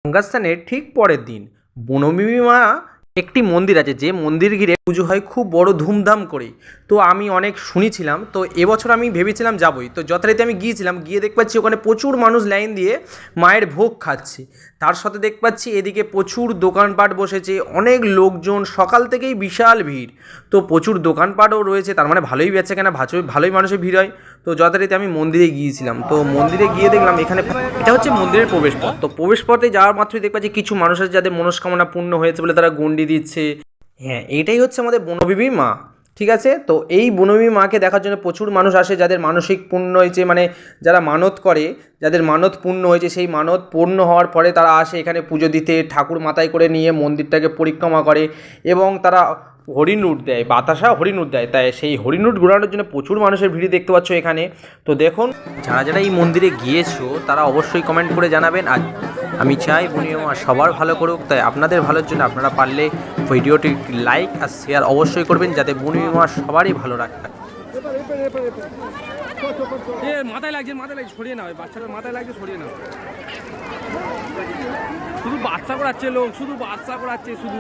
গঙ্গাস্নানের ঠিক পরের দিন বনবিবি মা একটি মন্দির আছে, যে মন্দির ঘিরে পুজো হয় খুব বড় ধুমধাম করে। তো আমি অনেক শুনেছিলাম, তো এবছর আমি ভেবেছিলাম যাবই। তো যথারীতি আমি গিয়েছিলাম, গিয়ে দেখতে পাচ্ছি ওখানে প্রচুর মানুষ লাইন দিয়ে মায়ের ভোগ খাচ্ছে। তার সাথে দেখতে পাচ্ছি এদিকে প্রচুর দোকানপাট বসেছে, অনেক লোকজন, সকাল থেকেই বিশাল ভিড়। তো প্রচুর দোকানপাটও রয়েছে, তার মানে ভালোই বেচাকেনা, ভালোই মানুষের ভিড় হয়। তো যথারীতি আমি মন্দিরে গিয়েছিলাম, তো মন্দিরে গিয়ে দেখলাম এখানে এটা হচ্ছে মন্দিরের প্রবেশপথ। তো প্রবেশপথে যাওয়ার মাত্রই দেখতে পাচ্ছি কিছু মানুষের যাদের মনস্কামনা পূর্ণ হয়েছে বলে তারা গন্ডি দিচ্ছে। হ্যাঁ, এইটাই হচ্ছে আমাদের বনবিবি মা। ঠিক আছে, তো এই বনবিবি মাকে দেখার জন্য প্রচুর মানুষ আসে, যাদের মানসিক পূর্ণ হয়েছে, মানে যারা মানত করে, যাদের মানত পূর্ণ হয়েছে, সেই মানত পূর্ণ হওয়ার পরে তারা আসে এখানে পুজো দিতে, ঠাকুর মাথায় করে নিয়ে মন্দিরটাকে পরিক্রমা করে এবং তারা হরিণ উট দেয়, বাতাসা হরিণ উট দেয়। তাই সেই হরিণ উট ঘোরানোর জন্য প্রচুর মানুষের ভিড় দেখতে পাচ্ছ এখানে। তো দেখুন, যারা যারা এই মন্দিরে গিয়েছো তারা অবশ্যই কমেন্ট করে জানাবেন। আর আমি চাই বনবিবি মা সবার ভালো করুক, তাই আপনাদের ভালোর জন্য আপনারা পারলে ভিডিওটি লাইক আর শেয়ার অবশ্যই করবেন, যাতে বনবিবি মা সবারই ভালো রাখে। মাথায় লাগছে, সরিয়ে নাও, বাচ্চাটার মাথায় লাগছে, সরিয়ে নাও। শুধু বাচ্চা করাচ্ছে লোক, শুধু বাচ্চা করাচ্ছে শুধু।